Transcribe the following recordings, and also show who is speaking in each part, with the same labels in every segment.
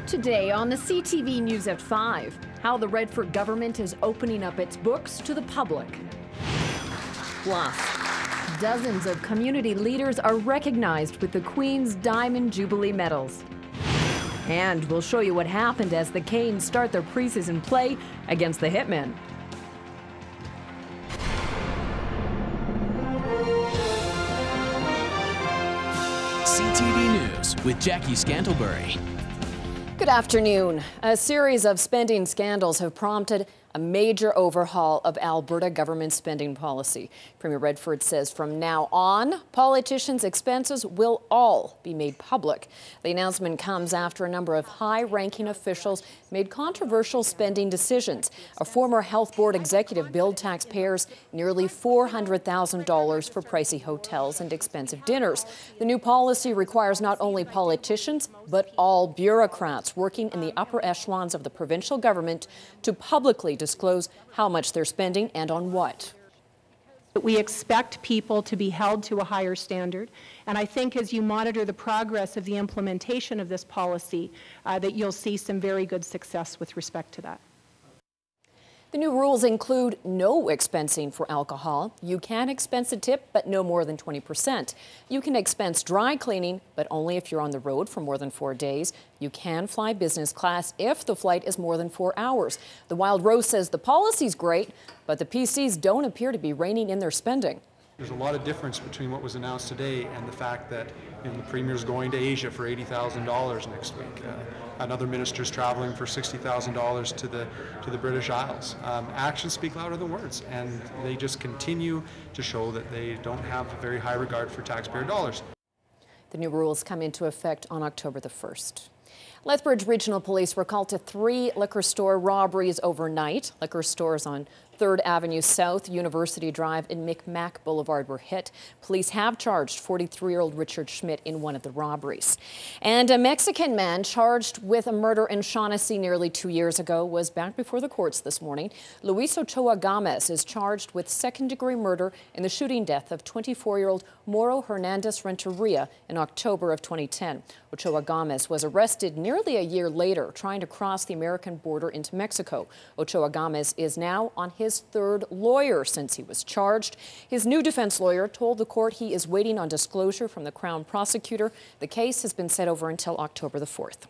Speaker 1: Today on the CTV News at 5, how the Redford government is opening up its books to the public. Plus, dozens of community leaders are recognized with the Queen's Diamond Jubilee medals. And we'll show you what happened as the Canes start their preseason play against the Hitmen.
Speaker 2: CTV News with Jackie Scantlebury.
Speaker 1: Good afternoon. A series of spending scandals have prompted a major overhaul of Alberta government spending policy. Premier Redford says from now on, politicians' expenses will all be made public. The announcement comes after a number of high-ranking officials made controversial spending decisions. A former health board executive billed taxpayers nearly $400,000 for pricey hotels and expensive dinners. The new policy requires not only politicians, but all bureaucrats working in the upper echelons of the provincial government to publicly disclose how much they're spending and on what.
Speaker 3: We expect people to be held to a higher standard, and I think as you monitor the progress of the implementation of this policy, that you'll see some very good success with respect to that.
Speaker 1: The new rules include no expensing for alcohol. You can expense a tip, but no more than 20%. You can expense dry cleaning, but only if you're on the road for more than 4 days. You can fly business class if the flight is more than 4 hours. The Wild Rose says the policy's great, but the PCs don't appear to be reining in their spending.
Speaker 4: There's a lot of difference between what was announced today and the fact that the Premier's going to Asia for $80,000 next week. Another minister's traveling for $60,000 to the British Isles. Actions speak louder than words, and they just continue to show that they don't have a very high regard for taxpayer dollars.
Speaker 1: The new rules come into effect on October the 1st. Lethbridge Regional Police were called to 3 liquor store robberies overnight. Liquor stores on 3rd Avenue South, University Drive, and Micmac Boulevard were hit. Police have charged 43-year-old Richard Schmidt in one of the robberies. And a Mexican man charged with a murder in Shaughnessy nearly 2 years ago was back before the courts this morning. Luis Ochoa Gomez is charged with second-degree murder in the shooting death of 24-year-old Moro Hernandez Renteria in October of 2010. Ochoa Gomez was arrested nearly a year later trying to cross the American border into Mexico. Ochoa Gomez is now on his 3rd lawyer since he was charged. His new defense lawyer told the court he is waiting on disclosure from the Crown prosecutor. The case has been set over until October the 4th.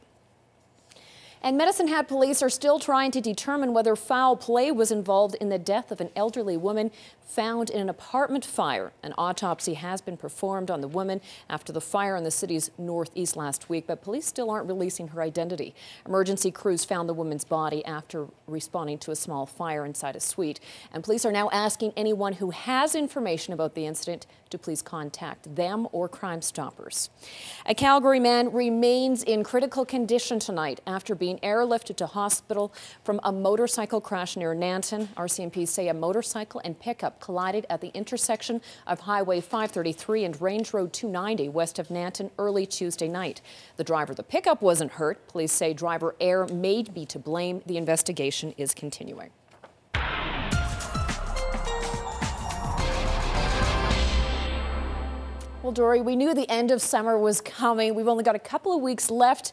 Speaker 1: And Medicine Hat police are still trying to determine whether foul play was involved in the death of an elderly woman found in an apartment fire. An autopsy has been performed on the woman after the fire in the city's northeast last week, but police still aren't releasing her identity. Emergency crews found the woman's body after responding to a small fire inside a suite. And police are now asking anyone who has information about the incident to please contact them or Crime Stoppers. A Calgary man remains in critical condition tonight after being airlifted to hospital from a motorcycle crash near Nanton. RCMP say a motorcycle and pickup collided at the intersection of Highway 533 and Range Road 290 west of Nanton early Tuesday night. The driver of the pickup wasn't hurt. Police say driver error may be to blame. The investigation is continuing. Well, Dory, we knew the end of summer was coming. We've only got a couple of weeks left,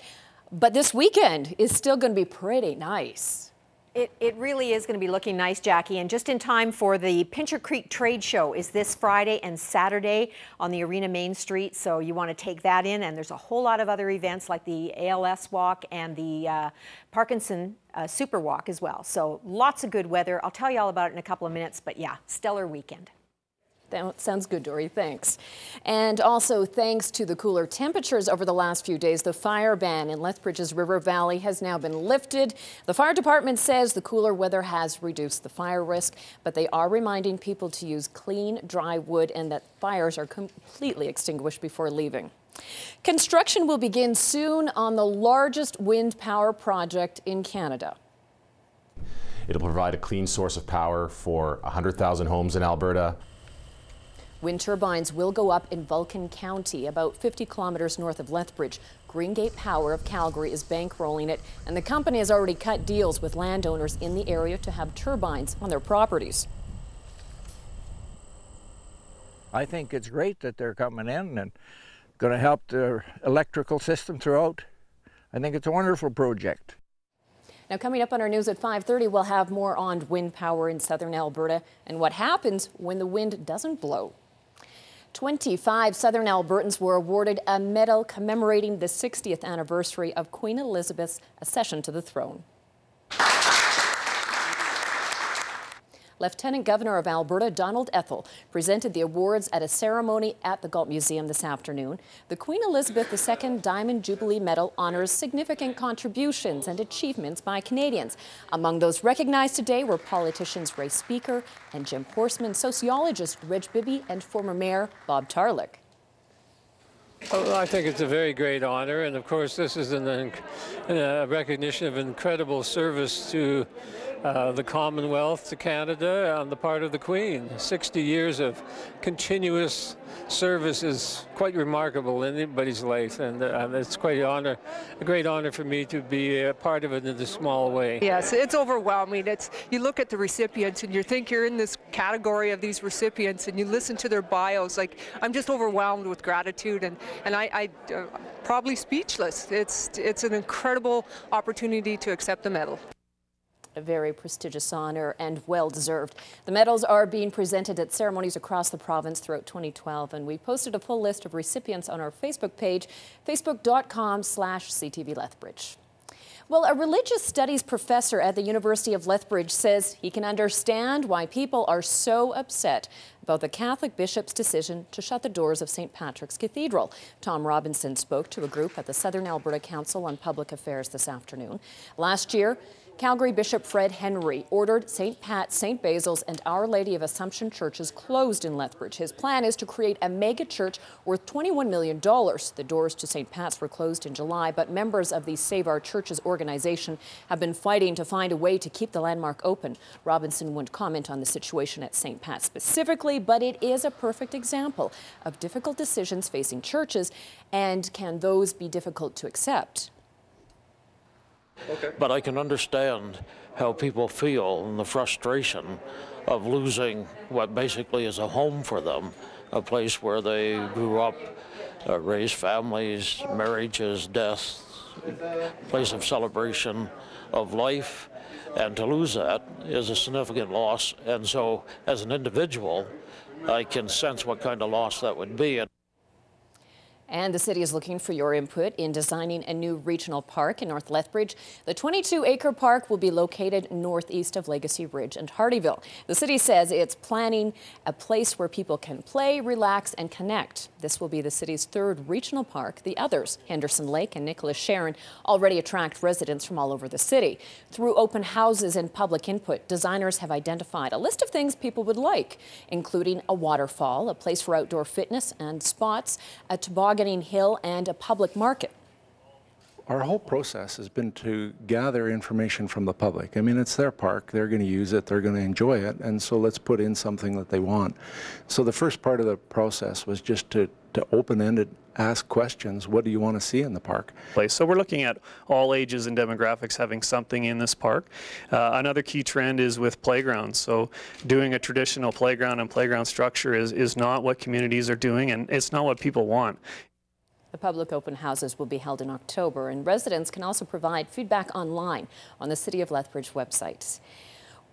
Speaker 1: but this weekend is still going to be pretty nice.
Speaker 5: It really is going to be looking nice, Jackie, and just in time for the Pincher Creek Trade Show is this Friday and Saturday on the Arena Main Street, so you want to take that in, and there's a whole lot of other events like the ALS Walk and the Parkinson Super Walk as well, so lots of good weather. I'll tell you all about it in a couple of minutes, but yeah, stellar weekend.
Speaker 1: That sounds good, Dory. Thanks. And also, thanks to the cooler temperatures over the last few days, the fire ban in Lethbridge's River Valley has now been lifted. The fire department says the cooler weather has reduced the fire risk, but they are reminding people to use clean, dry wood and that fires are completely extinguished before leaving. Construction will begin soon on the largest wind power project in Canada.
Speaker 6: It'll provide a clean source of power for 100,000 homes in Alberta.
Speaker 1: Wind turbines will go up in Vulcan County, about 50 kilometers north of Lethbridge. Greengate Power of Calgary is bankrolling it, and the company has already cut deals with landowners in the area to have turbines on their properties.
Speaker 7: I think it's great that they're coming in and going to help the electrical system throughout. I think it's a wonderful project.
Speaker 1: Now, coming up on our news at 5:30, we'll have more on wind power in southern Alberta and what happens when the wind doesn't blow. 25 southern Albertans were awarded a medal commemorating the 60th anniversary of Queen Elizabeth's accession to the throne. Lieutenant Governor of Alberta, Donald Ethel, presented the awards at a ceremony at the Galt Museum this afternoon. The Queen Elizabeth II Diamond Jubilee Medal honors significant contributions and achievements by Canadians. Among those recognized today were politicians Ray Speaker and Jim Horseman, sociologist Reg Bibby, and former Mayor Bob Tarlick.
Speaker 8: Well, I think it's a very great honor, and of course this is a recognition of incredible service to the Commonwealth, to Canada, on the part of the Queen. 60 years of continuous service is quite remarkable in anybody's life, and it's quite a great honor for me to be a part of it in a small way.
Speaker 9: Yes, it's overwhelming. You look at the recipients and you think you're in this category of these recipients, and you listen to their bios. Like, I'm just overwhelmed with gratitude, and I probably speechless. It's an incredible opportunity to accept the medal.
Speaker 1: A very prestigious honor and well-deserved. The medals are being presented at ceremonies across the province throughout 2012, and we posted a full list of recipients on our Facebook page, facebook.com/CTV Lethbridge. Well, a religious studies professor at the University of Lethbridge says he can understand why people are so upset about the Catholic bishop's decision to shut the doors of St. Patrick's Cathedral. Tom Robinson spoke to a group at the Southern Alberta Council on Public Affairs this afternoon. Last year, Calgary Bishop Fred Henry ordered St. Pat's, St. Basil's, and Our Lady of Assumption churches closed in Lethbridge. His plan is to create a mega church worth $21 million. The doors to St. Pat's were closed in July, but members of the Save Our Churches organization have been fighting to find a way to keep the landmark open. Robinson wouldn't comment on the situation at St. Pat's specifically, but it is a perfect example of difficult decisions facing churches, and can those be difficult to accept?
Speaker 10: Okay. But I can understand how people feel and the frustration of losing what basically is a home for them, a place where they grew up, raised families, marriages, deaths, a place of celebration of life, and to lose that is a significant loss. And so, as an individual, I can sense what kind of loss that would be.
Speaker 1: And the city is looking for your input in designing a new regional park in North Lethbridge. The 22-acre park will be located northeast of Legacy Ridge and Hardyville. The city says it's planning a place where people can play, relax, and connect. This will be the city's third regional park. The others, Henderson Lake and Nicholas Sharon, already attract residents from all over the city. Through open houses and public input, designers have identified a list of things people would like, including a waterfall, a place for outdoor fitness and spots, a toboggan hill, and a public market.
Speaker 11: Our whole process has been to gather information from the public. I mean, it's their park, they're going to use it, they're going to enjoy it, and so let's put in something that they want. So the first part of the process was just to open-ended ask questions. What do you want to see in the park?
Speaker 12: So we're looking at all ages and demographics having something in this park. Another key trend is with playgrounds. So doing a traditional playground and playground structure is not what communities are doing, and it's not what people want.
Speaker 1: The public open houses will be held in October, and residents can also provide feedback online on the City of Lethbridge website.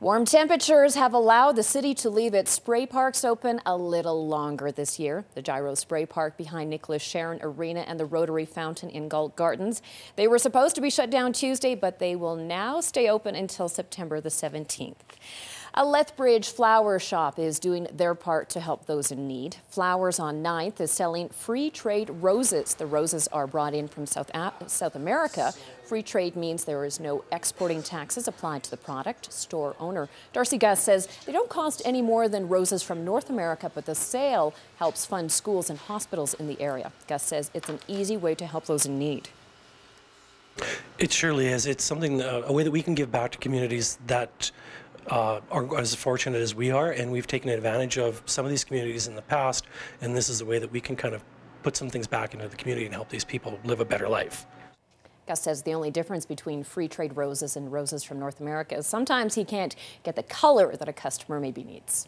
Speaker 1: Warm temperatures have allowed the city to leave its spray parks open a little longer this year. The Gyro Spray Park behind Nicholas Sharon Arena and the Rotary Fountain in Galt Gardens. They were supposed to be shut down Tuesday, but they will now stay open until September the 17th. A Lethbridge flower shop is doing their part to help those in need. Flowers on 9th is selling free trade roses. The roses are brought in from South America. Free trade means there is no exporting taxes applied to the product. Store owner Darcy Gus says they don't cost any more than roses from North America, but the sale helps fund schools and hospitals in the area. Gus says it's an easy way to help those in need.
Speaker 13: It surely is. It's something, a way that we can give back to communities that are as fortunate as we are, and we've taken advantage of some of these communities in the past, and this is a way that we can kind of put some things back into the community and help these people live a better life.
Speaker 1: Gus says the only difference between free trade roses and roses from North America is sometimes he can't get the color that a customer maybe needs.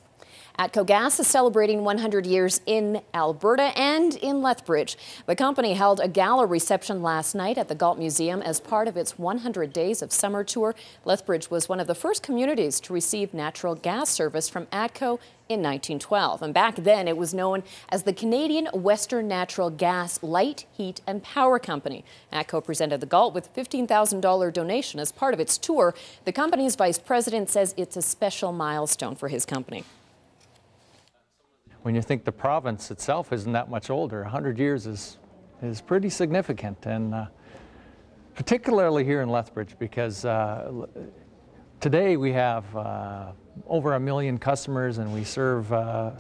Speaker 1: ATCO Gas is celebrating 100 years in Alberta and in Lethbridge. The company held a gala reception last night at the Galt Museum as part of its 100 Days of Summer tour. Lethbridge was one of the first communities to receive natural gas service from ATCO in 1912. And back then it was known as the Canadian Western Natural Gas Light, Heat and Power Company. ATCO presented the Galt with a $15,000 donation as part of its tour. The company's vice president says it's a special milestone for his company.
Speaker 14: When you think the province itself isn't that much older, 100 years is pretty significant, and particularly here in Lethbridge, because today we have over 1 million customers and we serve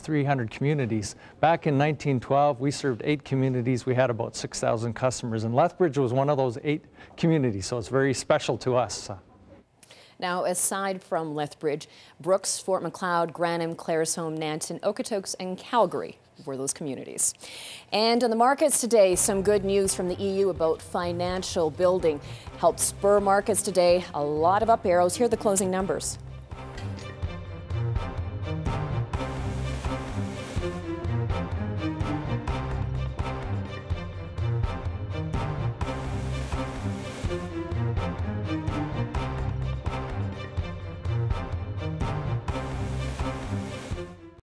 Speaker 14: 300 communities. Back in 1912, we served 8 communities. We had about 6,000 customers, and Lethbridge was one of those 8 communities, so it's very special to us.
Speaker 1: Now, aside from Lethbridge, Brooks, Fort Macleod, Granham, Claresholm, Nanton, Okotoks and Calgary were those communities. And on the markets today, some good news from the EU about financial building helped spur markets today. A lot of up arrows. Here are the closing numbers.